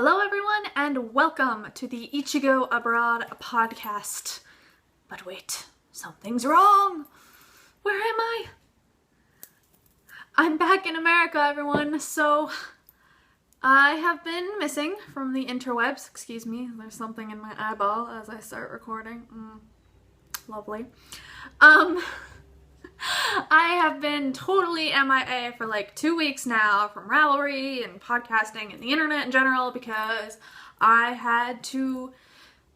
Hello everyone and welcome to the Ichigo Abroad podcast. But wait, something's wrong. Where am I? I'm back in America, everyone. So I have been missing from the interwebs. Excuse me, there's something in my eyeball as I start recording. Lovely. I have been totally MIA for like 2 weeks now from Ravelry and podcasting and the internet in general because I had to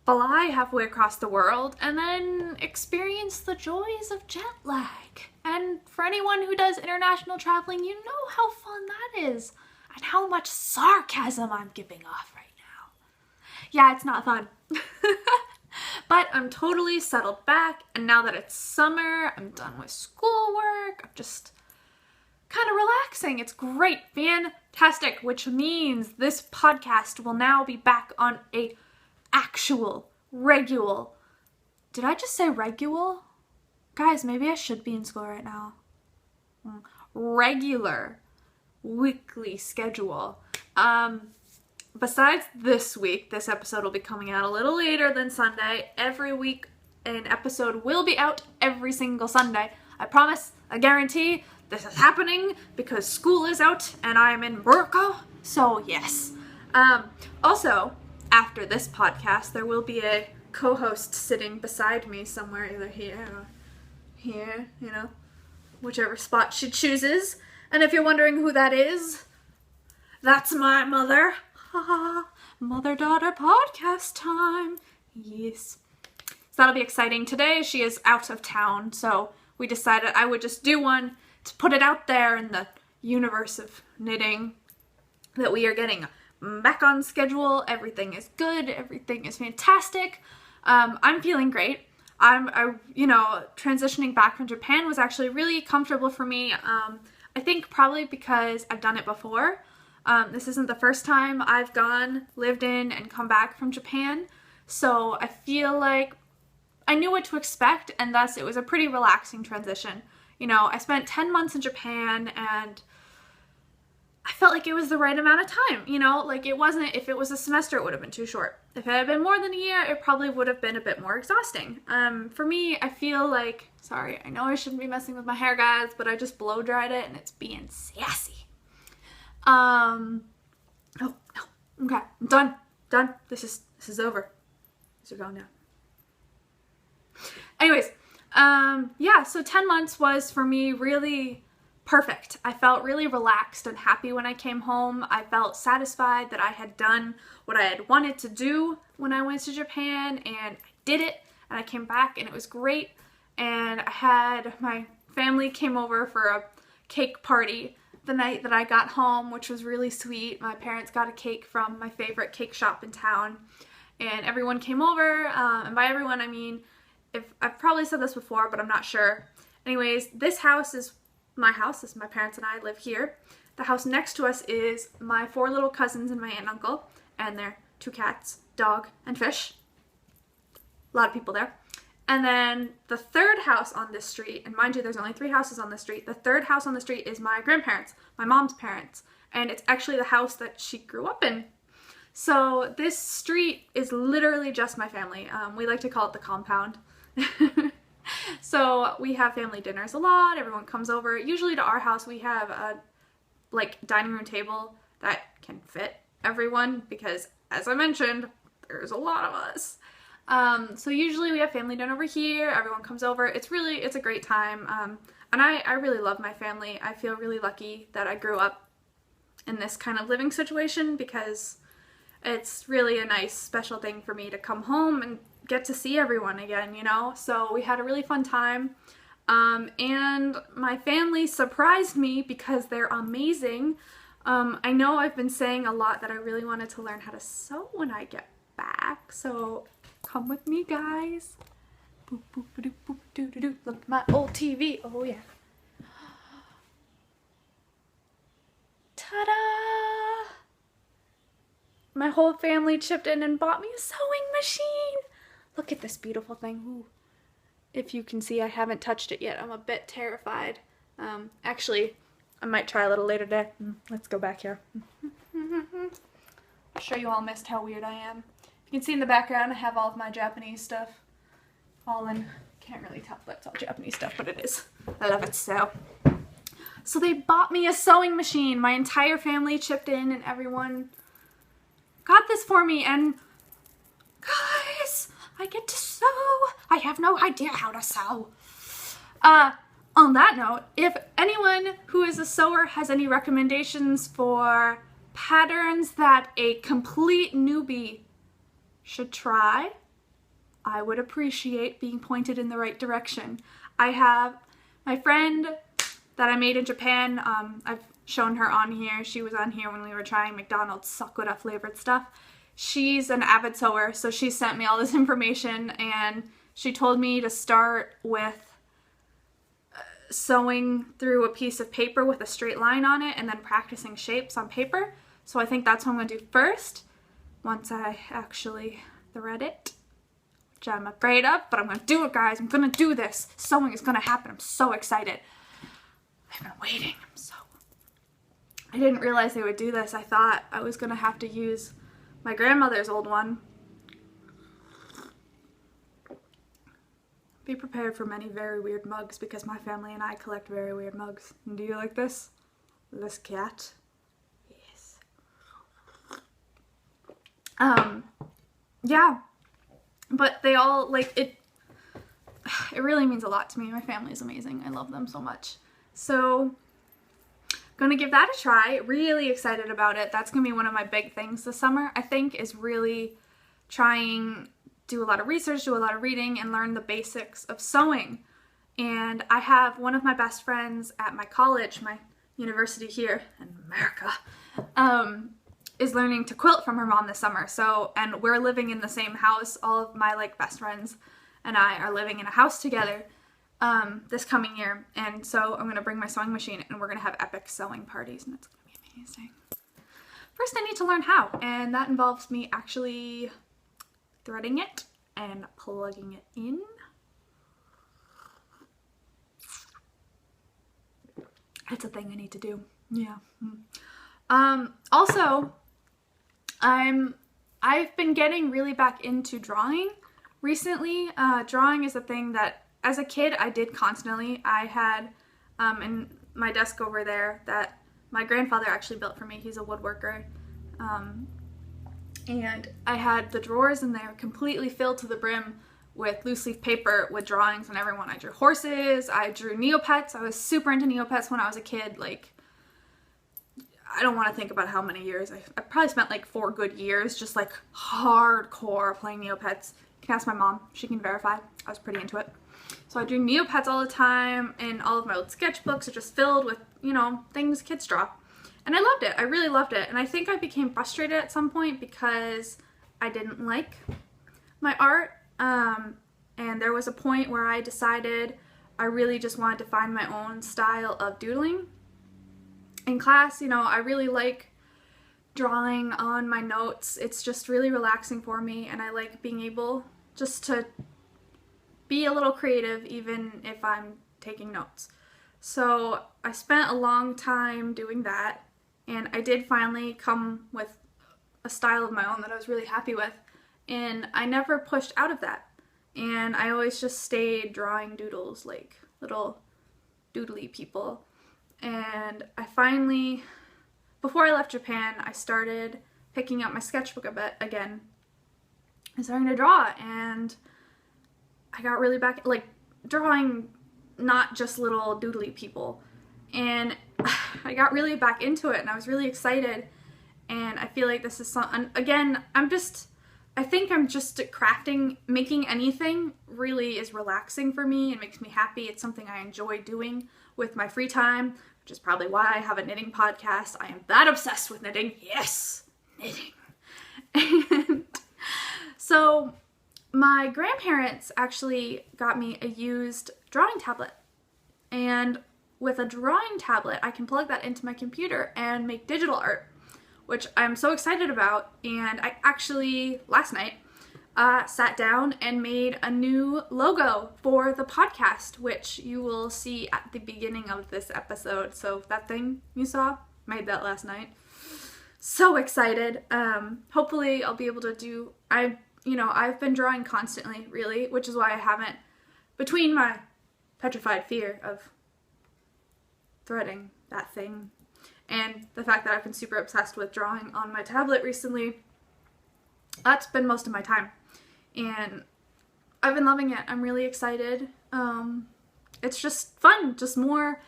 fly halfway across the world and then experience the joys of jet lag. And for anyone who does international traveling, you know how fun that is and how much sarcasm I'm giving off right now. Yeah, it's not fun. But I'm totally settled back, and now that it's summer, I'm done with schoolwork, I'm just kind of relaxing. It's great, fantastic, which means this podcast will now be back on a actual, regular, did I just say regular? Guys, maybe I should be in school right now. Regular, weekly schedule. Besides this week, this episode will be coming out a little later than Sunday. Every week an episode will be out every single Sunday. I promise, I guarantee, this is happening because school is out and I'm in Burka, so yes. Also, after this podcast, there will be a co-host sitting beside me somewhere, either here or here, whichever spot she chooses. And if you're wondering who that is, that's my mother. Mother-daughter podcast time. Yes. So that'll be exciting. Today she is out of town, so we decided I would just do one to put it out there in the universe of knitting that we are getting back on schedule. Everything is good. Everything is fantastic. I'm feeling great. Transitioning back from Japan was actually really comfortable for me. I think probably because I've done it before. This isn't the first time I've gone, lived in, and come back from Japan, so I feel like I knew what to expect, and thus it was a pretty relaxing transition. I spent 10 months in Japan, and I felt like it was the right amount of time, it wasn't, if it was a semester, it would have been too short. If it had been more than a year, it probably would have been a bit more exhausting. For me, I feel like, sorry, I know I shouldn't be messing with my hair, guys, but I just blow dried it, and it's being sassy. Oh, no. Okay, I'm done. This is over. These are gone now. Anyways, so 10 months was for me really perfect. I felt really relaxed and happy when I came home. I felt satisfied that I had done what I had wanted to do when I went to Japan, and I did it, and I came back, and it was great. And I had my family came over for a cake party the night that I got home, which was really sweet. My parents got a cake from my favorite cake shop in town, and everyone came over, and by everyone I mean, I've probably said this before, but I'm not sure. Anyways, this house is my house. This is my parents and I live here. The house next to us is my 4 little cousins and my aunt and uncle, and their 2 cats, dog, and fish. A lot of people there. And then the third house on this street, and mind you, there's only 3 houses on this street. The third house on the street is my grandparents, my mom's parents, and it's actually the house that she grew up in. So this street is literally just my family. We like to call it the compound. So we have family dinners a lot. Everyone comes over. Usually to our house, we have a dining room table that can fit everyone because, as I mentioned, there's a lot of us. So usually we have family dinner over here, everyone comes over, it's a great time, and I really love my family. I feel really lucky that I grew up in this kind of living situation because it's really a nice special thing for me to come home and get to see everyone again, so we had a really fun time, and my family surprised me because they're amazing. I know I've been saying a lot that I really wanted to learn how to sew when I get back, so come with me, guys. Boop, boop, boop, boop, doo, doo, doo. Look at my old TV. Oh, yeah. Ta-da! My whole family chipped in and bought me a sewing machine. Look at this beautiful thing. Ooh. If you can see, I haven't touched it yet. I'm a bit terrified. Actually, I might try a little later today. Let's go back here. I'm sure you all missed how weird I am. You can see in the background I have all of my Japanese stuff all in, can't really tell if that's all Japanese stuff, but it is. I love it so. So they bought me a sewing machine. My entire family chipped in and everyone got this for me, and guys, I get to sew. I have no idea how to sew. On that note, if anyone who is a sewer has any recommendations for patterns that a complete newbie should try, I would appreciate being pointed in the right direction. I have my friend that I made in Japan. I've shown her on here. She was on here when we were trying McDonald's Sakura flavored stuff. She's an avid sewer, so she sent me all this information, and she told me to start with sewing through a piece of paper with a straight line on it and then practicing shapes on paper. So I think that's what I'm going to do first once I actually thread it, which I'm afraid of, but I'm going to do it, guys. I'm going to do this. Sewing is going to happen. I'm so excited. I've been waiting. I didn't realize they would do this. I thought I was going to have to use my grandmother's old one. Be prepared for many very weird mugs because my family and I collect very weird mugs. And do you like this? This cat? Yes. Yeah. But they all, like, it really means a lot to me. My family is amazing. I love them so much. So, gonna give that a try. Really excited about it. That's gonna be one of my big things this summer, I think, is really do a lot of research, do a lot of reading, and learn the basics of sewing. And I have one of my best friends at my college, my university here in America, is learning to quilt from her mom this summer. So, and we're living in the same house. All of my best friends and I are living in a house together this coming year. And so I'm gonna bring my sewing machine and we're gonna have epic sewing parties, and it's gonna be amazing. First, I need to learn how, and that involves me actually threading it and plugging it in. It's a thing I need to do. Yeah. Also, I've been getting really back into drawing recently. Drawing is a thing that as a kid I did constantly. I had in my desk over there that my grandfather actually built for me. He's a woodworker. And I had the drawers in there completely filled to the brim with loose leaf paper with drawings on everyone. I drew horses, I drew Neopets. I was super into Neopets when I was a kid. Like, I don't want to think about how many years. I probably spent 4 good years just hardcore playing Neopets. You can ask my mom, she can verify. I was pretty into it. So I drew Neopets all the time, and all of my old sketchbooks are just filled with, things kids draw. And I loved it. I really loved it. And I think I became frustrated at some point because I didn't like my art. And there was a point where I decided I really just wanted to find my own style of doodling. In class, I really like drawing on my notes. It's just really relaxing for me, and I like being able just to be a little creative even if I'm taking notes. So I spent a long time doing that. And I did finally come with a style of my own that I was really happy with. And I never pushed out of that. And I always just stayed drawing doodles, like little doodly people. And I finally, before I left Japan, I started picking up my sketchbook a bit again. I started to draw, and I got really back, drawing not just little doodly people. And I got really back into it, and I was really excited, and I feel like this is again, I think I'm just crafting, making anything really is relaxing for me and makes me happy. It's something I enjoy doing with my free time, which is probably why I have a knitting podcast. I am that obsessed with knitting. Yes, knitting. And so my grandparents actually got me a used drawing tablet, and with a drawing tablet, I can plug that into my computer and make digital art, which I'm so excited about. And I actually, last night, sat down and made a new logo for the podcast, which you will see at the beginning of this episode. So that thing you saw, made that last night. So excited. Hopefully I'll be able to do, I've been drawing constantly, really, which is why I haven't, between my petrified fear of threading that thing and the fact that I've been super obsessed with drawing on my tablet recently, that's been most of my time. And I've been loving it. I'm really excited. It's just fun, just more,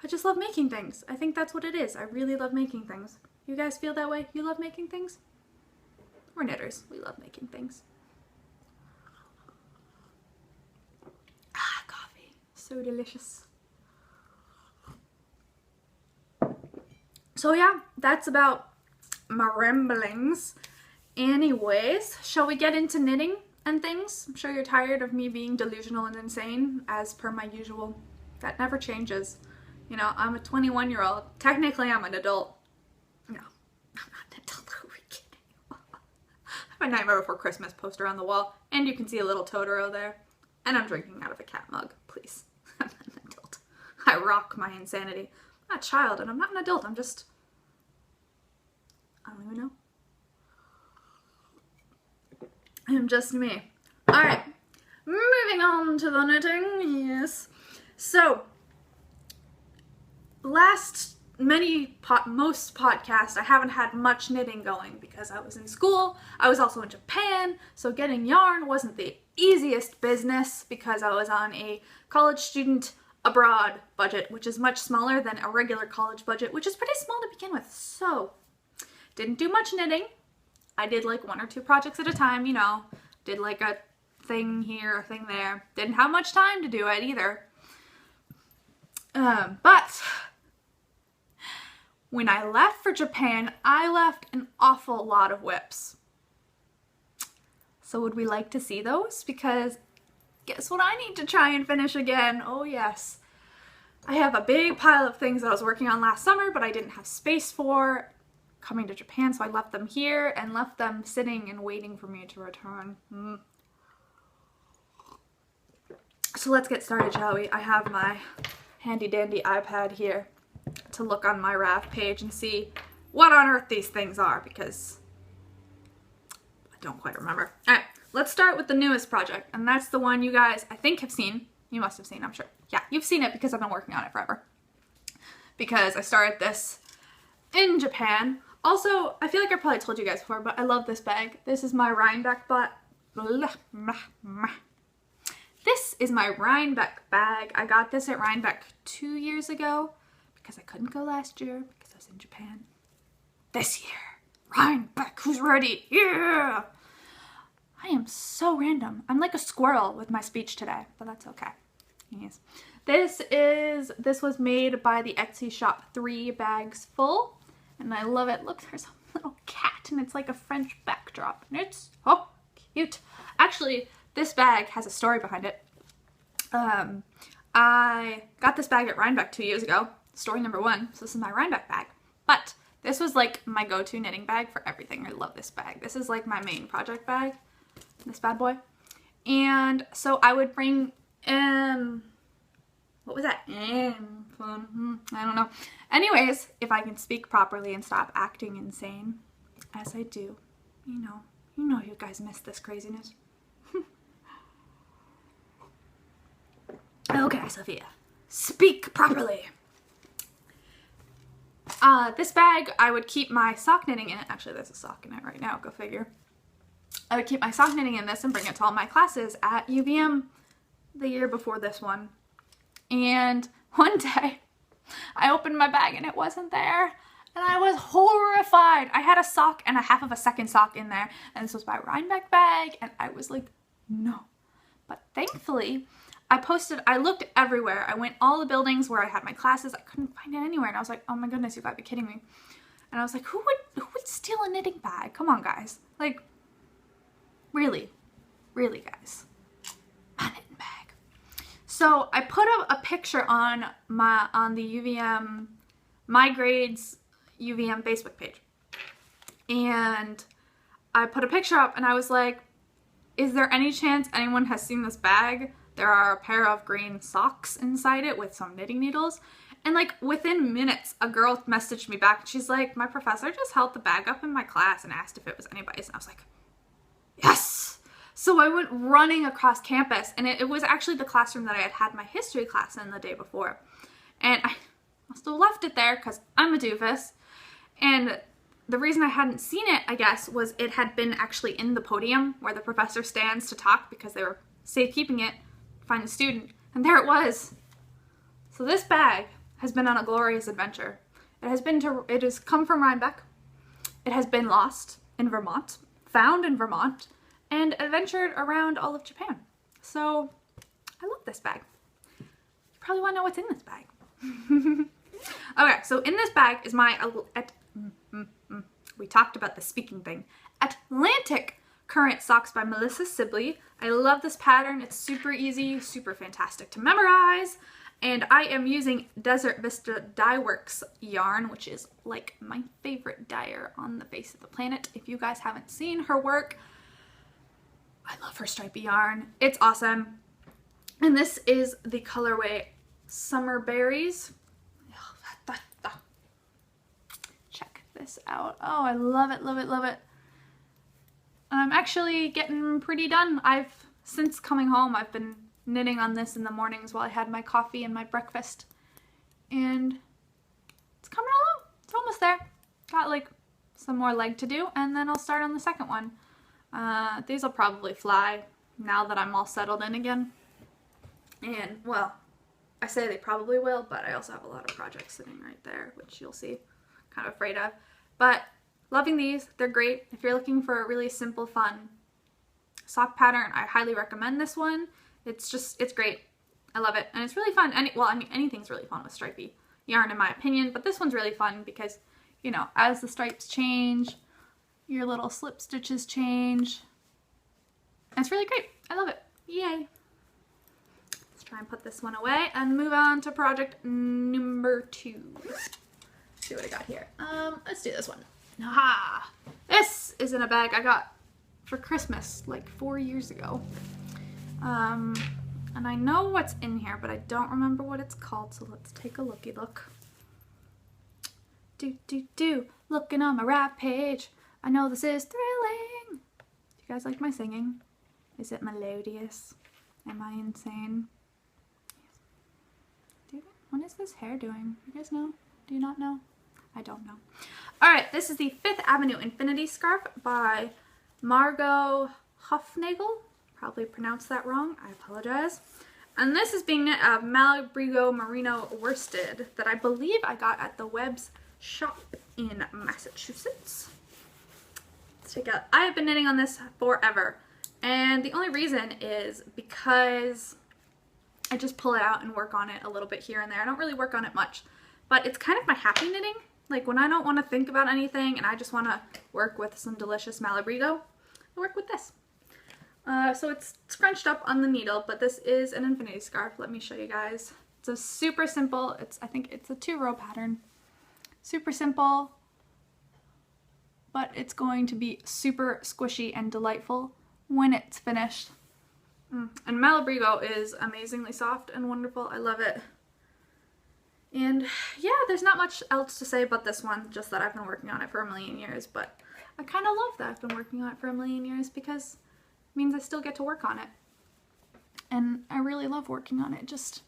I just love making things. I think that's what it is. I really love making things. You guys feel that way? You love making things? We're knitters. We love making things. Ah, coffee. So delicious. So yeah, that's about my ramblings. Anyways, shall we get into knitting and things? I'm sure you're tired of me being delusional and insane, as per my usual. That never changes. You know, I'm a 21-year-old. Technically, I'm an adult. No, I'm not an adult. Who are we kidding? I have a Nightmare Before Christmas poster on the wall, and you can see a little Totoro there. And I'm drinking out of a cat mug. Please. I'm not an adult. I rock my insanity. I'm not a child, and I'm not an adult. I'm just... I don't even know. I'm just me. Alright. Moving on to the knitting. Yes. So... most podcasts, I haven't had much knitting going because I was in school. I was also in Japan, so getting yarn wasn't the easiest business because I was on a college student abroad budget, which is much smaller than a regular college budget, which is pretty small to begin with. So, didn't do much knitting. I did like 1 or 2 projects at a time, you know, did like a thing here, a thing there. Didn't have much time to do it either. But when I left for Japan, I left an awful lot of whips. So would we like to see those? Because guess what I need to try and finish again? Oh yes. I have a big pile of things that I was working on last summer, but I didn't have space for coming to Japan, so I left them here and left them sitting and waiting for me to return. So let's get started, shall we? I have my handy dandy iPad here to look on my Rav page and see what on earth these things are, because I don't quite remember. Alright, let's start with the newest project, and that's the one you guys, I think, have seen. You must have seen, I'm sure. Yeah, you've seen it because I've been working on it forever. Because I started this in Japan. Also, I feel like I probably told you guys before, but I love this bag. This is my Rhinebeck This is my Rhinebeck bag. I got this at Rhinebeck 2 years ago because I couldn't go last year because I was in Japan. This year, Rhinebeck, who's ready? Yeah! I am so random. I'm like a squirrel with my speech today, but that's okay. Yes. This was made by the Etsy shop 3 Bags Full, and I love it. Look, there's a little cat, and it's like a French backdrop, and it's oh cute. Actually, this bag has a story behind it. I got this bag at Rhinebeck 2 years ago. Story number 1. So this is my Rhinebeck bag, but this was like my go-to knitting bag for everything. I love this bag. This is like my main project bag. This bad boy. And so I would bring what was that? I don't know. Anyways, if I can speak properly and stop acting insane, as I do, you know you guys miss this craziness. Okay, Sophia, speak properly. This bag, I would keep my sock knitting in it. Actually, there's a sock in it right now, go figure. I would keep my sock knitting in this and bring it to all my classes at UVM the year before this one. And one day, I opened my bag and it wasn't there. And I was horrified. I had a sock and a half of a second sock in there. And this was my Rhinebeck bag. And I was like, no. But thankfully, I looked everywhere. I went all the buildings where I had my classes. I couldn't find it anywhere. And I was like, oh my goodness, you gotta be kidding me. And I was like, who would steal a knitting bag? Come on, guys. Like, really, guys. My knitting bag. So I put up a picture on the UVM, my grades UVM Facebook page. And I put a picture up and I was like, is there any chance anyone has seen this bag? There are a pair of green socks inside it with some knitting needles. And like within minutes, a girl messaged me back and she's like, my professor just held the bag up in my class and asked if it was anybody's. And I was like, yes! So I went running across campus, and it was actually the classroom that I had had my history class in the day before. And I must have left it there because I'm a doofus. And the reason I hadn't seen it, I guess, was it had been actually in the podium where the professor stands to talk because they were safekeeping it to find the student. And there it was. So this bag has been on a glorious adventure. It has come from Rhinebeck. It has been lost in Vermont, found in Vermont, and adventured around all of Japan. So I love this bag. You probably want to know what's in this bag. Okay, so in this bag is my, we talked about the speaking thing, Atlantic Current Socks by Melissa Sibley. I love this pattern. It's super easy, super fantastic to memorize. And I am using Desert Vista Dye Works yarn, which is like my favorite dyer on the face of the planet. If you guys haven't seen her work, I love her stripy yarn. It's awesome. And this is the colorway Summer Berries. Check this out. Oh, I love it, love it, love it. I'm actually getting pretty done. Since coming home, I've been knitting on this in the mornings while I had my coffee and my breakfast. And it's coming along. It's almost there. Got like some more leg to do, and then I'll start on the second one. These will probably fly now that I'm all settled in again. And, well, I say they probably will, but I also have a lot of projects sitting right there, which you'll see. Kind of afraid of. But loving these. They're great. If you're looking for a really simple, fun sock pattern, I highly recommend this one. It's great. I love it. And it's really fun. Anything's really fun with stripy yarn in my opinion, but this one's really fun because, you know, as the stripes change, your little slip stitches change. And it's really great. I love it. Yay. Let's try and put this one away and move on to project number 2. Let's see what I got here. Let's do this one. Aha! This is in a bag I got for Christmas like 4 years ago. And I know what's in here, but I don't remember what it's called, so let's take a looky look. Looking on my rap page. I know this is thrilling. Do you guys like my singing? Is it melodious? Am I insane? What is this hair doing? You guys know? Do you not know? I don't know. Alright, this is the 5th Avenue Infinity Scarf by Margot Hufnagel. Probably pronounced that wrong. I apologize. And this is being knit of Malabrigo Merino worsted that I believe I got at the Webb's shop in Massachusetts. Let's take a... I have been knitting on this forever. And the only reason is because I just pull it out and work on it a little bit here and there. I don't really work on it much. But it's kind of my happy knitting. Like when I don't want to think about anything and I just want to work with some delicious Malabrigo, I work with this. So it's scrunched up on the needle, but this is an infinity scarf. Let me show you guys. It's a super simple, I think it's a 2-row pattern. Super simple, but it's going to be super squishy and delightful when it's finished. And Malabrigo is amazingly soft and wonderful. I love it. And yeah, there's not much else to say about this one, just that I've been working on it for a million years, but I kind of love that I've been working on it for a million years because it means I still get to work on it. And I really love working on it. Just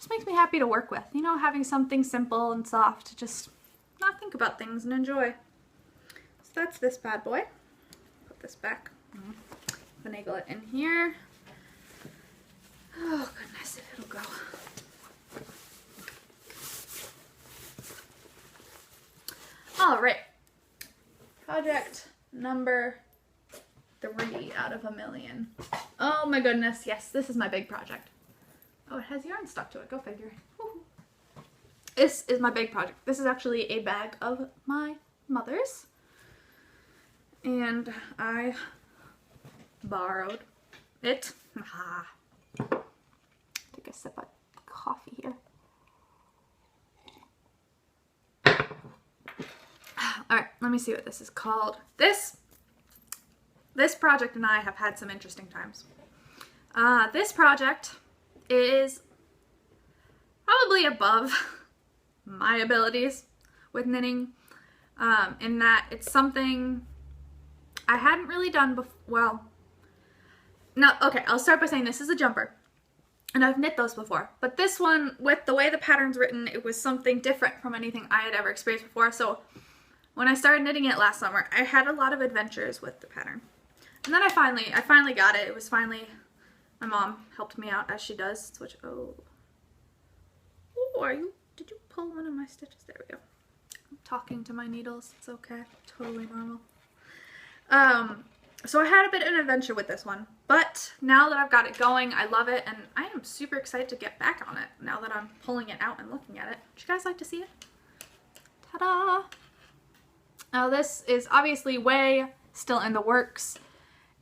makes me happy to work with. You know, having something simple and soft to just not think about things and enjoy. So that's this bad boy. Put this back. Finagle it in here. Oh goodness, if it'll go. All right, project number 3 out of a million. Oh my goodness, yes, this is my big project. Oh, it has yarn stuck to it, go figure. Woo-hoo. This is my big project. This is actually a bag of my mother's. And I borrowed it. Take a sip of coffee here. Alright, let me see what this is called. This project and I have had some interesting times. This project is, probably above my abilities with knitting, in that it's something I hadn't really done before. Well, no, okay, I'll start by saying this is a jumper, and I've knit those before, but this one, with the way the pattern's written, it was something different from anything I had ever experienced before. So when I started knitting it last summer, I had a lot of adventures with the pattern. And then I finally got it. It was finally, my mom helped me out, as she does. Which, oh, did you pull one of my stitches? There we go. I'm talking to my needles. It's okay. Totally normal. So I had a bit of an adventure with this one, but now that I've got it going, I love it, and I am super excited to get back on it now that I'm pulling it out and looking at it. Would you guys like to see it? Ta-da! Now this is obviously way still in the works.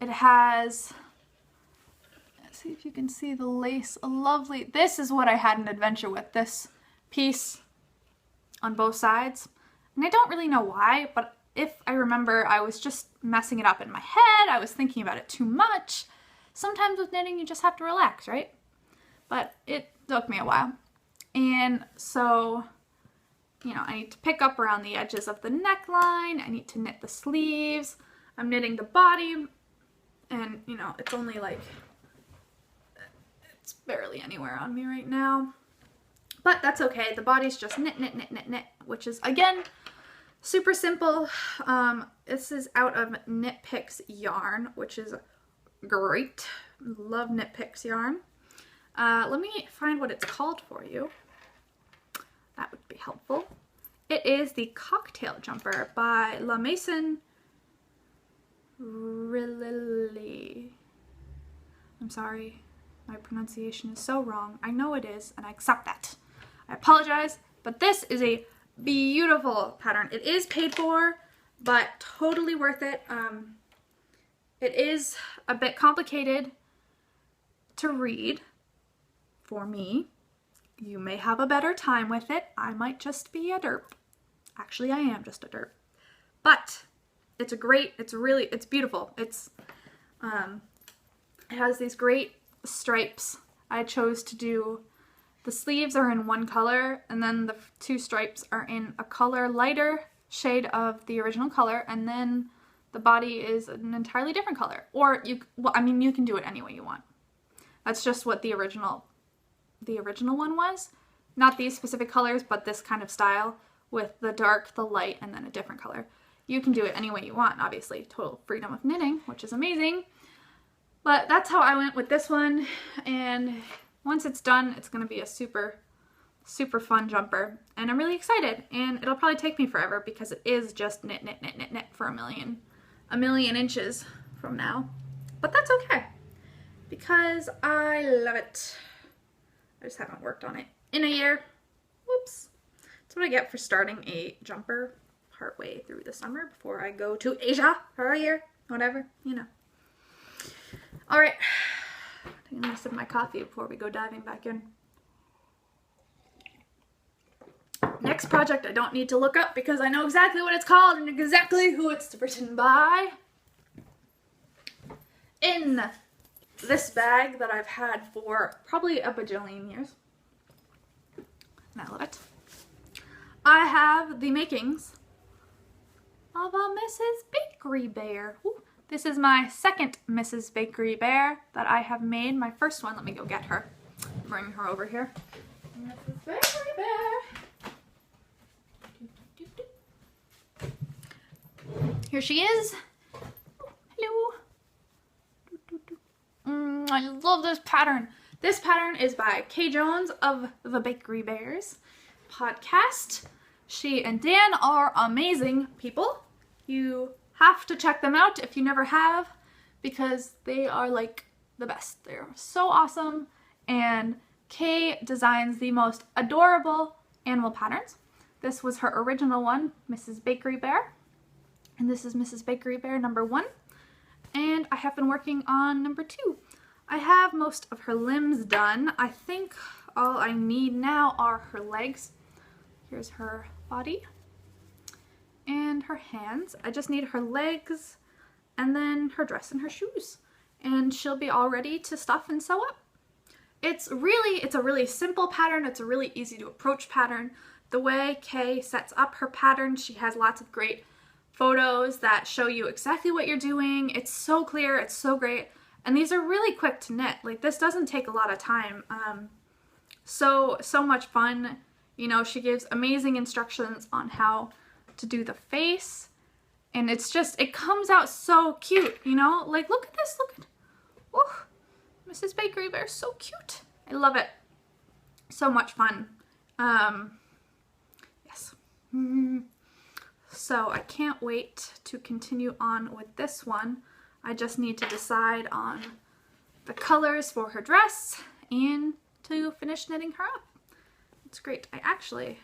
It has, let's see if you can see the lace, a lovely, this is what I had an adventure with, this piece on both sides. And I don't really know why, but if I remember, I was just messing it up in my head. I was thinking about it too much. Sometimes with knitting, you just have to relax, right? But it took me a while. And so, you know, I need to pick up around the edges of the neckline. I need to knit the sleeves. I'm knitting the body. And, you know, it's only like, it's barely anywhere on me right now. But that's okay. The body's just knit, knit, knit, knit, knit, which is, again, super simple. This is out of Knit Picks yarn, which is great. Love Knit Picks yarn. Let me find what it's called for you. That would be helpful. It is the Cocktail Jumper by La Maison Rilili. I'm sorry, my pronunciation is so wrong. I know it is, and I accept that. I apologize, but this is a beautiful pattern. It is paid for, but totally worth it. It is a bit complicated to read for me. You may have a better time with it. I might just be a derp. Actually, I am just a derp. But it's it's beautiful. It has these great stripes. I chose to do, the sleeves are in one color, and then the two stripes are in a color lighter shade of the original color, and then the body is an entirely different color. Or well, I mean, you can do it any way you want. That's just what the original one was. Not these specific colors, but this kind of style with the dark, the light, and then a different color. You can do it any way you want, obviously. Total freedom of knitting, which is amazing. But that's how I went with this one, and once it's done, it's going to be a super, super fun jumper, and I'm really excited, and it'll probably take me forever because it is just knit, knit, knit, knit, knit for a million inches from now. But that's okay, because I love it. I just haven't worked on it in a year. Whoops. That's what I get for starting a jumper partway through the summer before I go to Asia for a year, whatever, you know. All right, taking a sip of my coffee before we go diving back in. Next project I don't need to look up because I know exactly what it's called and exactly who it's written by. In this bag that I've had for probably a bajillion years, and I love it, I have the makings of a Mrs. Bakery Bear. Ooh, this is my second Mrs. Bakery Bear that I have made. My first one, let me go get her. Bring her over here. Mrs. Bakery Bear. Here she is. Hello. I love this pattern. This pattern is by Kay Jones of the Bakery Bears podcast. She and Dan are amazing people. You have to check them out if you never have, because they are like the best. They're so awesome, and Kay designs the most adorable animal patterns. This was her original one, Mrs. Bakery Bear, and this is Mrs. Bakery Bear number 1, and I have been working on number 2. I have most of her limbs done. I think all I need now are her legs. Here's her body and her hands. I just need her legs and then her dress and her shoes, and she'll be all ready to stuff and sew up. it's a really simple pattern. It's a really easy to approach pattern. The way Kay sets up her pattern, she has lots of great photos that show you exactly what you're doing. It's so clear, it's so great. And these are really quick to knit. Like, this doesn't take a lot of time. So much fun. You know, she gives amazing instructions on how to do the face. And it's just, it comes out so cute, you know? Like, look at this, look at, oh, Mrs. Bakery Bear is so cute. I love it. So much fun. Yes. So I can't wait to continue on with this one. I just need to decide on the colors for her dress and to finish knitting her up. It's great. I actually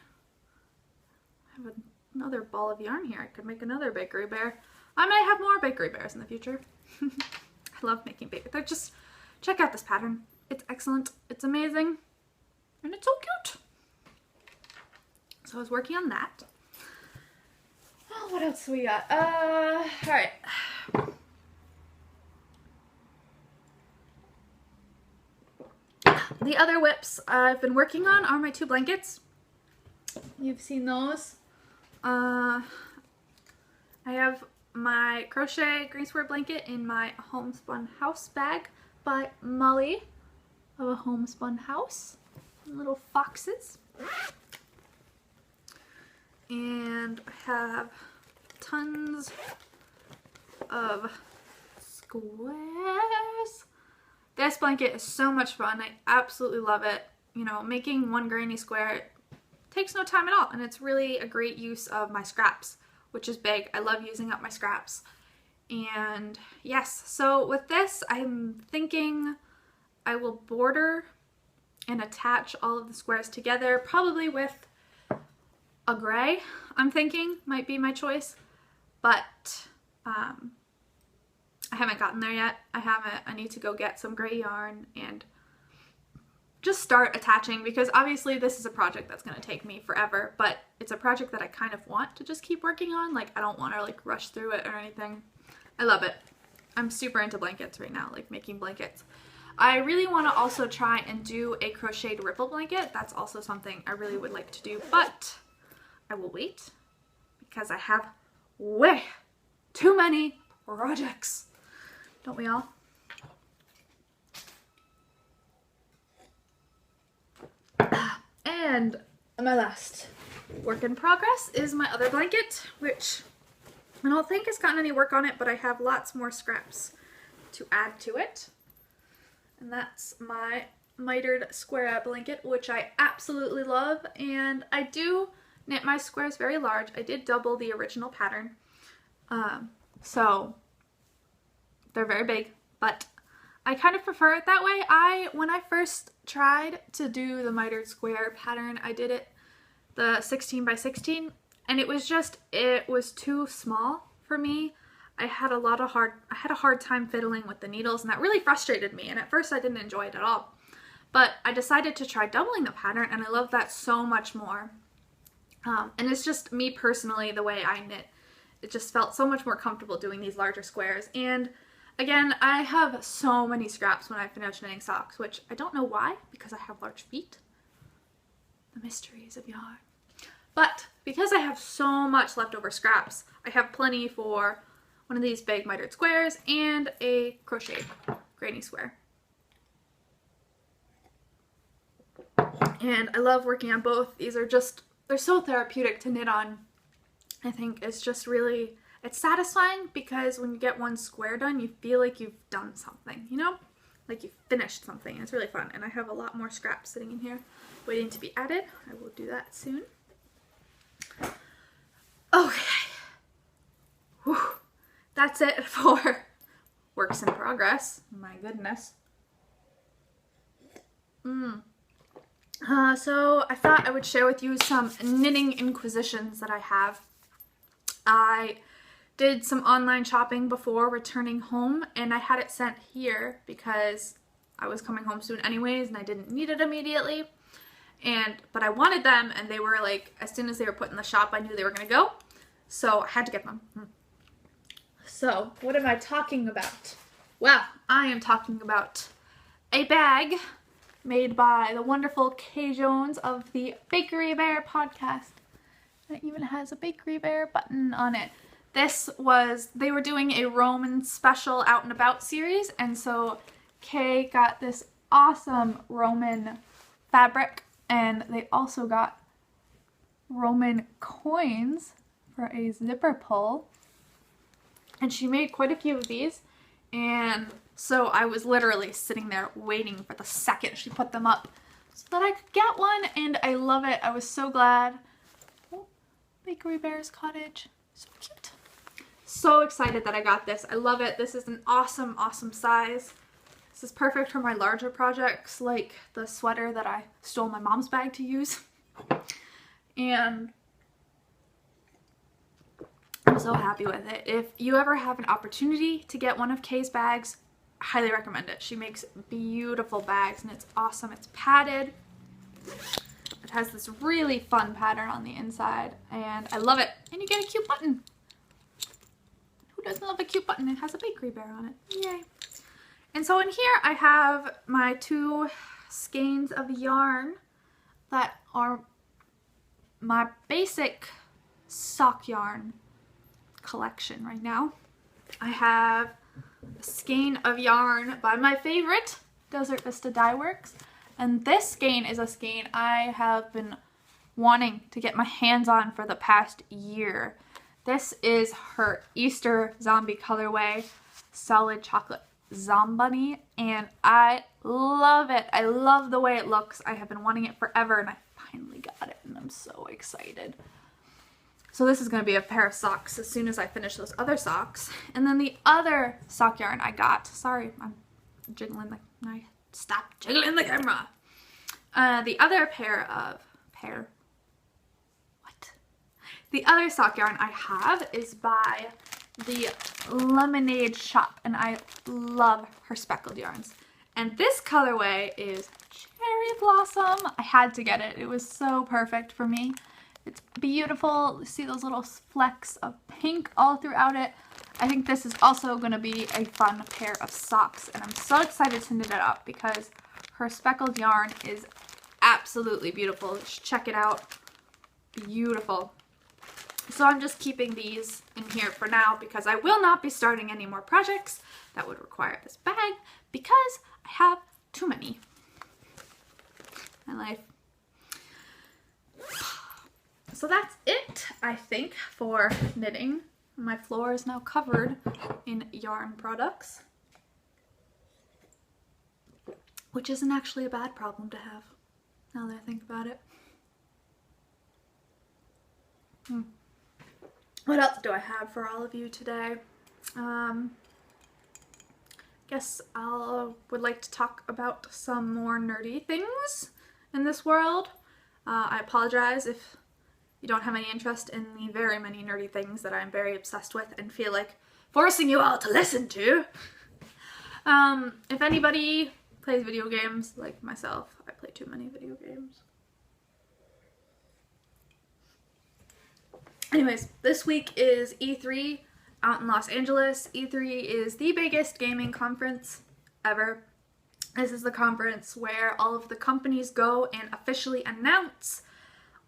have another ball of yarn here. I could make another bakery bear. I may have more bakery bears in the future. I love making bakery. They're just, check out this pattern. It's excellent. It's amazing. And it's so cute. So I was working on that. Oh, what else we got? All right. The other whips I've been working on are my 2 blankets. You've seen those. I have my crochet greensware blanket in my homespun house bag by Molly of a homespun house. Little foxes. And I have tons of squares. This blanket is so much fun. I absolutely love it. You know, making one granny square takes no time at all, and it's really a great use of my scraps, which is big. I love using up my scraps. And yes, so with this, I'm thinking I will border and attach all of the squares together, probably with a gray, I'm thinking, might be my choice, but I haven't gotten there yet. I need to go get some gray yarn and just start attaching, because obviously this is a project that's going to take me forever, but it's a project that I kind of want to just keep working on. Like, I don't want to like rush through it or anything. I love it. I'm super into blankets right now, like making blankets. I really want to also try and do a crocheted ripple blanket. That's also something I really would like to do, but I will wait because I have way too many projects. Don't we all? And my last work in progress is my other blanket, which I don't think has gotten any work on it, but I have lots more scraps to add to it. And that's my mitered square blanket, which I absolutely love. And I do knit my squares very large. I did double the original pattern. So they're very big, but I kind of prefer it that way. When I first tried to do the mitered square pattern, I did it the 16 by 16, and it was too small for me. I had a hard time fiddling with the needles, and that really frustrated me, and at first I didn't enjoy it at all. But I decided to try doubling the pattern, and I love that so much more. And it's just me personally, the way I knit. It just felt so much more comfortable doing these larger squares. And again, I have so many scraps when I finish knitting socks, which I don't know why, because I have large feet. The mysteries of yarn. But because I have so much leftover scraps, I have plenty for one of these big mitered squares and a crocheted granny square. And I love working on both. These are just, they're so therapeutic to knit on. I think it's just really, it's satisfying because when you get one square done, you feel like you've done something, you know? Like you've finished something, and it's really fun. And I have a lot more scraps sitting in here waiting to be added. I will do that soon. Okay. Whew. That's it for works in progress. My goodness. So I thought I would share with you some knitting inquisitions that I have. I did some online shopping before returning home, and I had it sent here because I was coming home soon anyways and I didn't need it immediately. But I wanted them, and they were like, as soon as they were put in the shop, I knew they were gonna go. So I had to get them. So what am I talking about? Well, I am talking about a bag made by the wonderful Kay Jones of the Bakery Bear podcast. It even has a Bakery Bear button on it. They were doing a Roman special out and about series, and so Kay got this awesome Roman fabric, and they also got Roman coins for a zipper pull. And she made quite a few of these, and so I was literally sitting there waiting for the second she put them up so that I could get one, and I love it. I was so glad. Oh, Bakery Bear's cottage. So cute. So excited that I got this. I love it. This is an awesome, awesome size. This is perfect for my larger projects, like the sweater that I stole my mom's bag to use. And I'm so happy with it. If you ever have an opportunity to get one of Kay's bags, I highly recommend it. She makes beautiful bags, and it's awesome. It's padded. It has this really fun pattern on the inside, and I love it. And you get a cute button. Who doesn't love a cute button? It has a Bakery Bear on it. Yay. And so in here I have my 2 skeins of yarn that are my basic sock yarn collection right now. I have a skein of yarn by my favorite, Desert Vista Dye Works, and this skein is a skein I have been wanting to get my hands on for the past year. This is her Easter Zombie colorway, Solid Chocolate Zombunny, and I love it. I love the way it looks. I have been wanting it forever, and I finally got it, and I'm so excited. So this is going to be a pair of socks as soon as I finish those other socks. And then the other sock yarn I got, sorry, I'm jiggling the, stop jiggling the camera. The other The other sock yarn I have is by the Lemonade Shop, and I love her speckled yarns. And this colorway is Cherry Blossom. I had to get it. It was so perfect for me. It's beautiful. See those little flecks of pink all throughout it. I think this is also going to be a fun pair of socks, and I'm so excited to knit it up because her speckled yarn is absolutely beautiful. Just check it out. Beautiful. So I'm just keeping these in here for now because I will not be starting any more projects that would require this bag because I have too many in my life. So that's it, I think, for knitting. My floor is now covered in yarn products, which isn't actually a bad problem to have, now that I think about it. What else do I have for all of you today? Guess I would like to talk about some more nerdy things in this world. I apologize if you don't have any interest in the very many nerdy things that I'm very obsessed with and feel like forcing you all to listen to. If anybody plays video games like myself, I play too many video games. Anyways, this week is E3 out in Los Angeles. E3 is the biggest gaming conference ever. This is the conference where all of the companies go and officially announce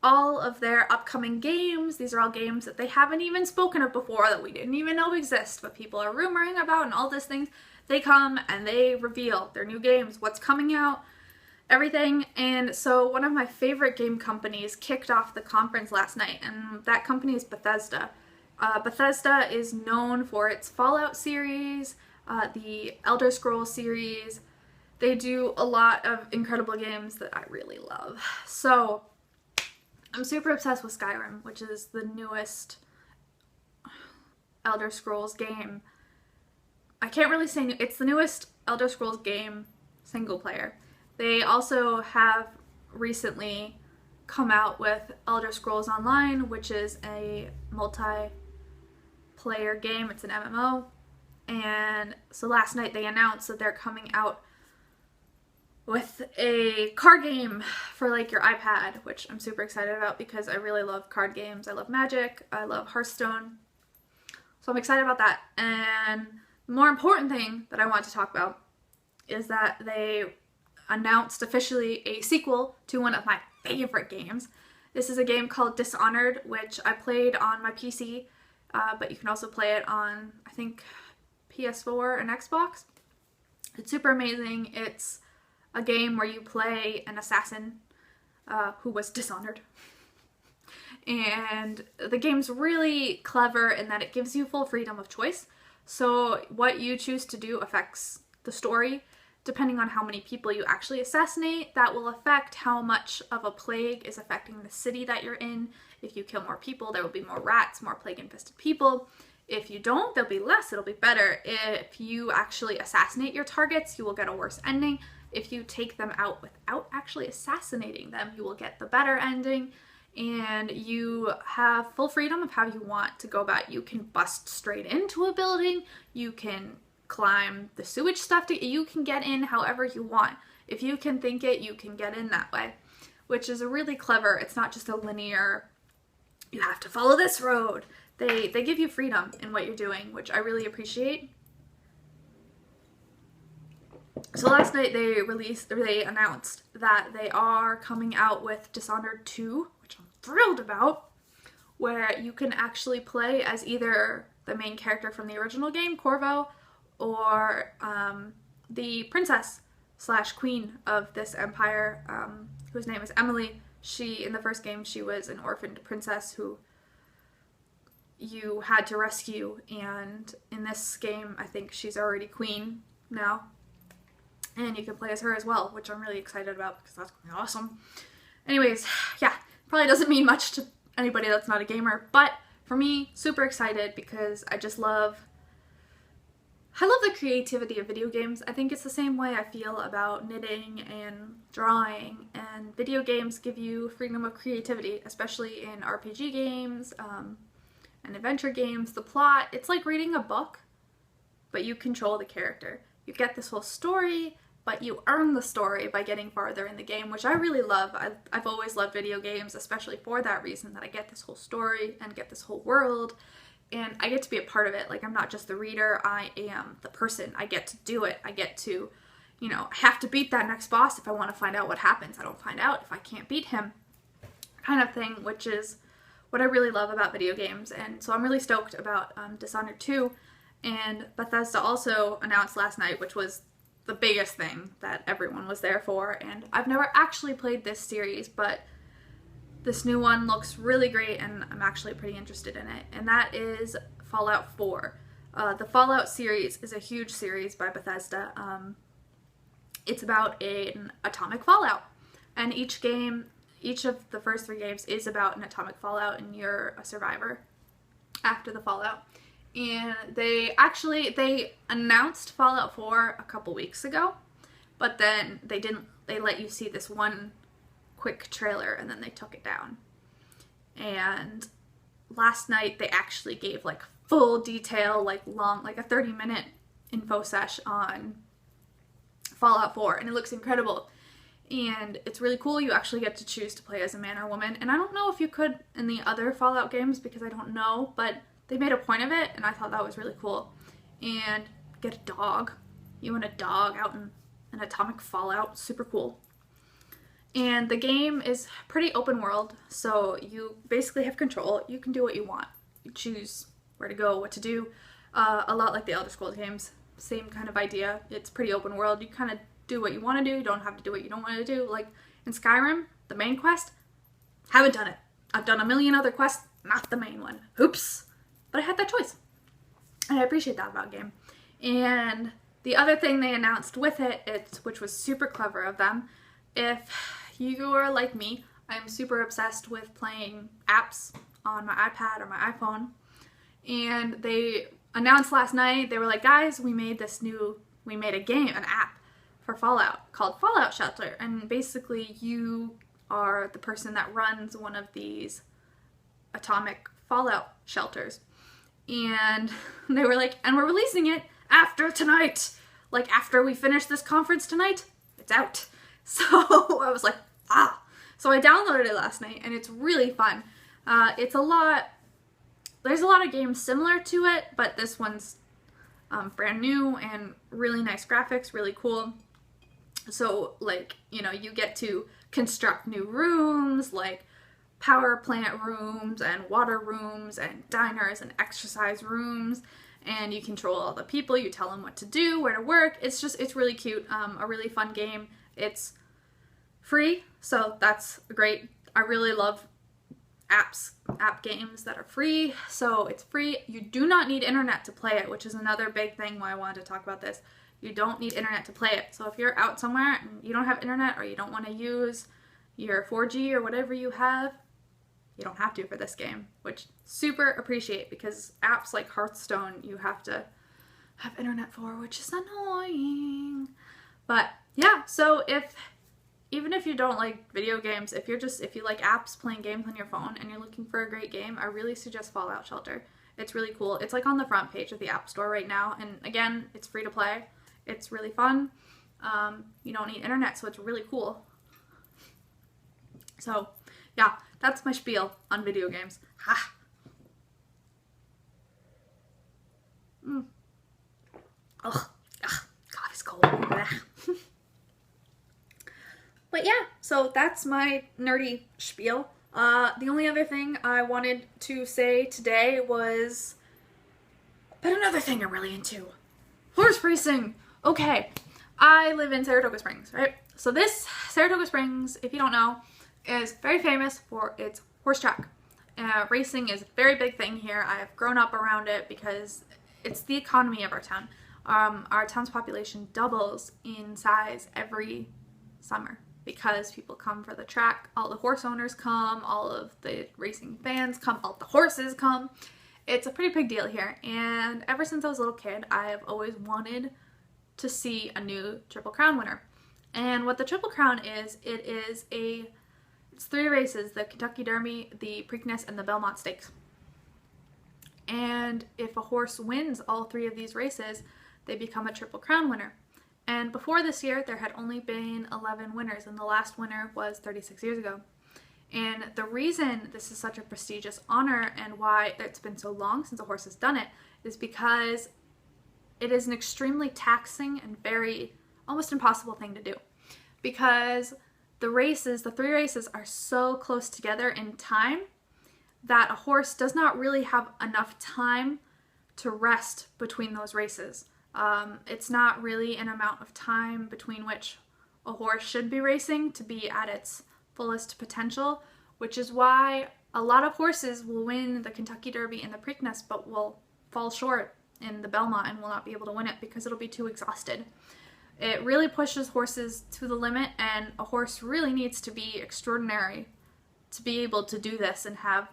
all of their upcoming games. These are all games that they haven't even spoken of before, that we didn't even know exist, but people are rumoring about, and all these things. They come and they reveal their new games, what's coming out, everything. And so one of my favorite game companies kicked off the conference last night, and that company is Bethesda. Bethesda is known for its Fallout series, the Elder Scrolls series. They do a lot of incredible games that I really love. So I'm super obsessed with Skyrim, which is the newest Elder Scrolls game. I can't really say new, it's the newest Elder Scrolls game single player. They also have recently come out with Elder Scrolls Online, which is a multiplayer game. It's an MMO. And so last night they announced that they're coming out with a card game for like your iPad, which I'm super excited about because I really love card games. I love Magic. I love Hearthstone. So I'm excited about that. And the more important thing that I want to talk about is that they announced officially a sequel to one of my favorite games. This is a game called Dishonored, which I played on my PC, but you can also play it on, I think, PS4 and Xbox. It's super amazing. It's a game where you play an assassin who was dishonored. And the game's really clever in that it gives you full freedom of choice. So what you choose to do affects the story. Depending on how many people you actually assassinate, that will affect how much of a plague is affecting the city that you're in. If you kill more people, there will be more rats, more plague-infested people. If you don't, there'll be less, it'll be better. If you actually assassinate your targets, you will get a worse ending. If you take them out without actually assassinating them, you will get the better ending. And you have full freedom of how you want to go about it. You can bust straight into a building, you can climb the sewage stuff, you can get in however you want. If you can think it, you can get in that way, which is really clever. It's not just a linear, you have to follow this road. They give you freedom in what you're doing, which I really appreciate. So last night they announced that they are coming out with Dishonored 2, which I'm thrilled about, where you can actually play as either the main character from the original game, Corvo, or the princess / queen of this empire, whose name is Emily. In the first game, she was an orphaned princess who you had to rescue, and in this game, I think she's already queen now. And you can play as her as well, which I'm really excited about because that's going to be awesome. Anyways, yeah, probably doesn't mean much to anybody that's not a gamer, but for me, super excited because I love the creativity of video games. I think it's the same way I feel about knitting and drawing, and video games give you freedom of creativity, especially in RPG games and adventure games. The plot, it's like reading a book, but you control the character. You get this whole story, but you earn the story by getting farther in the game, which I really love. I've always loved video games, especially for that reason, that I get this whole story and get this whole world, and I get to be a part of it. Like, I'm not just the reader, I am the person. I get to do it. I get to, I have to beat that next boss if I want to find out what happens. I don't find out if I can't beat him, kind of thing, which is what I really love about video games. And so I'm really stoked about Dishonored 2. And Bethesda also announced last night, which was the biggest thing that everyone was there for. And I've never actually played this series, but this new one looks really great and I'm actually pretty interested in it. And that is Fallout 4. The Fallout series is a huge series by Bethesda. It's about an atomic fallout. And each of the first 3 games is about an atomic fallout, and you're a survivor after the fallout. And they announced Fallout 4 a couple weeks ago, but then they let you see this one quick trailer and then they took it down. And last night they actually gave like full detail, like a 30-minute info sesh on Fallout 4, and it looks incredible. And it's really cool. You actually get to choose to play as a man or woman, and I don't know if you could in the other Fallout games because I don't know, but they made a point of it, and I thought that was really cool. And get a dog. You and a dog out in an atomic fallout. Super cool. And the game is pretty open world, so you basically have control. You can do what you want. You choose where to go, what to do. A lot like the Elder Scrolls games. Same kind of idea. It's pretty open world. You kind of do what you want to do. You don't have to do what you don't want to do. Like in Skyrim, the main quest, haven't done it. I've done a million other quests, not the main one. Oops. But I had that choice. And I appreciate that about a game. And the other thing they announced with it, which was super clever of them, if you are like me, I'm super obsessed with playing apps on my iPad or my iPhone. And they announced last night, they were like, guys, we made a game, an app for Fallout called Fallout Shelter. And basically you are the person that runs one of these atomic fallout shelters. And they were like, and we're releasing it after tonight. Like after we finish this conference tonight, it's out. So I was like, ah. So I downloaded it last night and it's really fun. There's a lot of games similar to it, but this one's brand new and really nice graphics, really cool. So like, you know, you get to construct new rooms, like power plant rooms and water rooms and diners and exercise rooms, and you control all the people, you tell them what to do, where to work. It's really cute, a really fun game. It's free, so that's great. I really love app games that are free, so it's free. You do not need internet to play it, which is another big thing why I wanted to talk about this. You don't need internet to play it. So if you're out somewhere and you don't have internet, or you don't want to use your 4G or whatever you have, you don't have to for this game, which super appreciate, because apps like Hearthstone you have to have internet for, which is annoying. But yeah, so even if you don't like video games, if you like apps, playing games on your phone, and you're looking for a great game, I really suggest Fallout Shelter. It's really cool. It's like on the front page of the App Store right now, and again, it's free to play. It's really fun. You don't need internet, so it's really cool. So yeah, that's my spiel on video games. Ha! Ugh. God, it's cold. But yeah, so that's my nerdy spiel. The only other thing I wanted to say today was about another thing I'm really into. Horse racing! Okay, I live in Saratoga Springs, right? So this Saratoga Springs, if you don't know, is very famous for its horse track. Racing is a very big thing here. I have grown up around it because it's the economy of our town. Our town's population doubles in size every summer because people come for the track. All the horse owners come, all of the racing fans come, all the horses come. It's a pretty big deal here, and ever since I was a little kid, I have always wanted to see a new Triple Crown winner. And what the Triple Crown is, it's 3 races: the Kentucky Derby, the Preakness, and the Belmont Stakes. And if a horse wins all 3 of these races, they become a Triple Crown winner. And before this year, there had only been 11 winners, and the last winner was 36 years ago. And the reason this is such a prestigious honor and why it's been so long since a horse has done it is because it is an extremely taxing and very almost impossible thing to do. Because the 3 races are so close together in time that a horse does not really have enough time to rest between those races. It's not really an amount of time between which a horse should be racing to be at its fullest potential, which is why a lot of horses will win the Kentucky Derby and the Preakness, but will fall short in the Belmont and will not be able to win it because it'll be too exhausted. It really pushes horses to the limit, and a horse really needs to be extraordinary to be able to do this and have,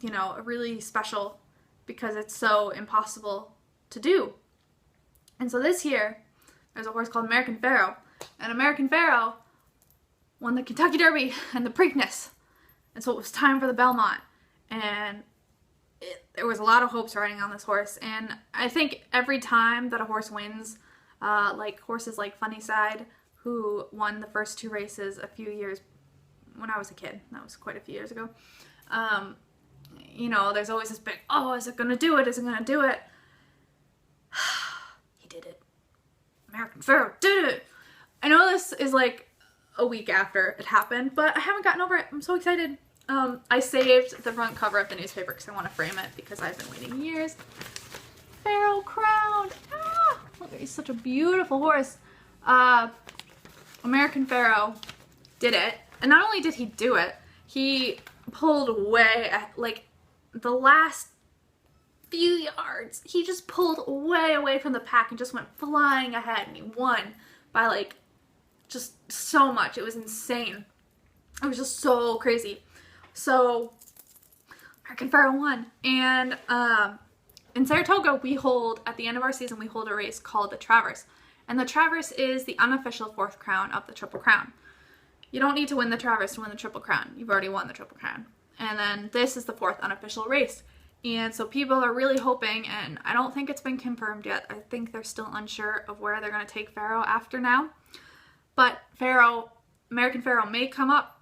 you know, a really special, because it's so impossible to do. And so this year, there's a horse called American Pharoah, and American Pharoah won the Kentucky Derby and the Preakness, and so it was time for the Belmont, and there was a lot of hopes riding on this horse. And I think every time that a horse wins, like horses like Funnyside, who won the first 2 races a few years when I was a kid, that was quite a few years ago, you know, there's always this big, oh, is it gonna do it, is it gonna do it? He did it. American Pharoah did it! I know this is like a week after it happened, but I haven't gotten over it. I'm so excited. I saved the front cover of the newspaper because I want to frame it because I've been waiting years. Pharoah crowned! Ah! Look, he's such a beautiful horse. American Pharoah did it. And not only did he do it, he pulled way at, like, the last few yards. He just pulled way away from the pack and just went flying ahead, and he won by, like, just so much. It was insane. It was just so crazy. So American Pharoah won. And in Saratoga, we hold, at the end of our season, we hold a race called the Traverse. And the Traverse is the unofficial 4th crown of the Triple Crown. You don't need to win the Traverse to win the Triple Crown. You've already won the Triple Crown. And then this is the 4th unofficial race. And so people are really hoping, and I don't think it's been confirmed yet. I think they're still unsure of where they're going to take Pharoah after now. But American Pharoah may come up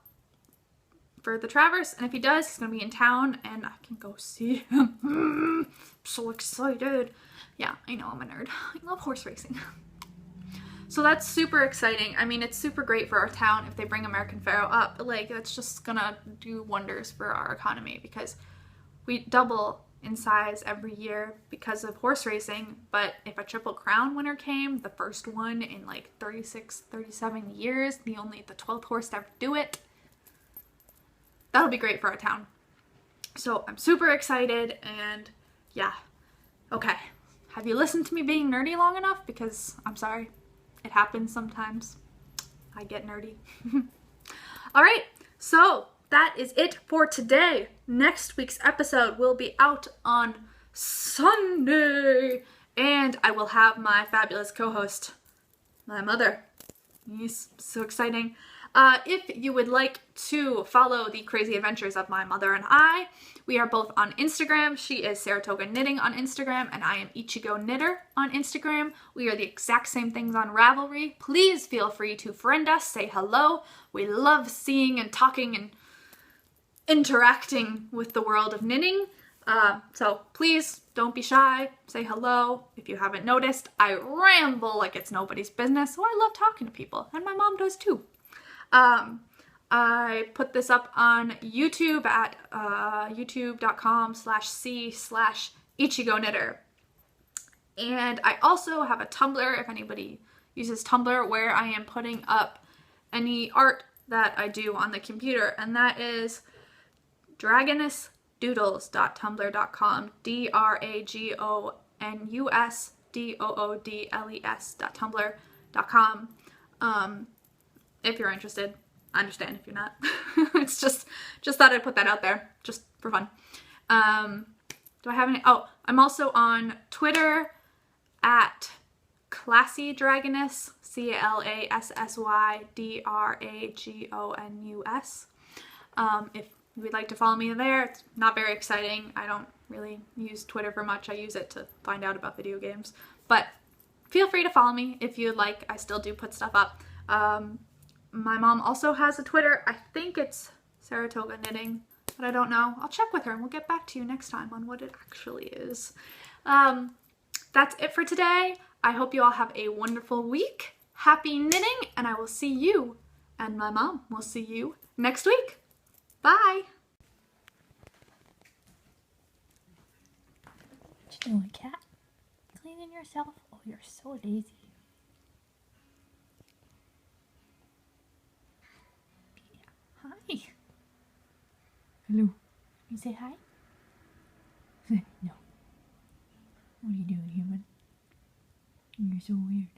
for the Traverse, and if he does, he's going to be in town, and I can go see him. I'm so excited. Yeah, I know, I'm a nerd. I love horse racing. So that's super exciting. I mean, it's super great for our town if they bring American Pharoah up. Like, that's just gonna do wonders for our economy because we double in size every year because of horse racing. But if a Triple Crown winner came, the first one in like 36, 37 years, the 12th horse to ever do it, that'll be great for our town. So I'm super excited, and yeah. Okay. Have you listened to me being nerdy long enough? Because I'm sorry. It happens sometimes. I get nerdy. All right. So that is it for today. Next week's episode will be out on Sunday, and I will have my fabulous co-host, my mother. Yes, so exciting. If you would like to follow the crazy adventures of my mother and I, we are both on Instagram. She is Saratoga Knitting on Instagram, and I am Ichigo Knitter on Instagram. We are the exact same things on Ravelry. Please feel free to friend us, say hello. We love seeing and talking and interacting with the world of knitting. So please don't be shy, say hello. If you haven't noticed, I ramble like it's nobody's business, so I love talking to people, and my mom does too. I put this up on YouTube at youtube.com/c/Ichigo Knitter. And I also have a Tumblr, if anybody uses Tumblr, where I am putting up any art that I do on the computer, and that is dragonusdoodles.tumblr.com, dragonusdoodles.tumblr.com. If you're interested. I understand if you're not. It's just thought I'd put that out there, just for fun. Do I have any? Oh, I'm also on Twitter at Classy Dragonus, ClasssyDragonus. If you would like to follow me there, it's not very exciting. I don't really use Twitter for much. I use it to find out about video games. But feel free to follow me if you'd like. I still do put stuff up. My mom also has a Twitter. I think it's Saratoga Knitting, but I don't know. I'll check with her and we'll get back to you next time on what it actually is. That's it for today. I hope you all have a wonderful week. Happy knitting, and I will see you and my mom will see you next week. Bye. What you doing, cat? Cleaning yourself? Oh, you're so lazy. Hi. Hello. You say hi? No. What are you doing, human? You're so weird.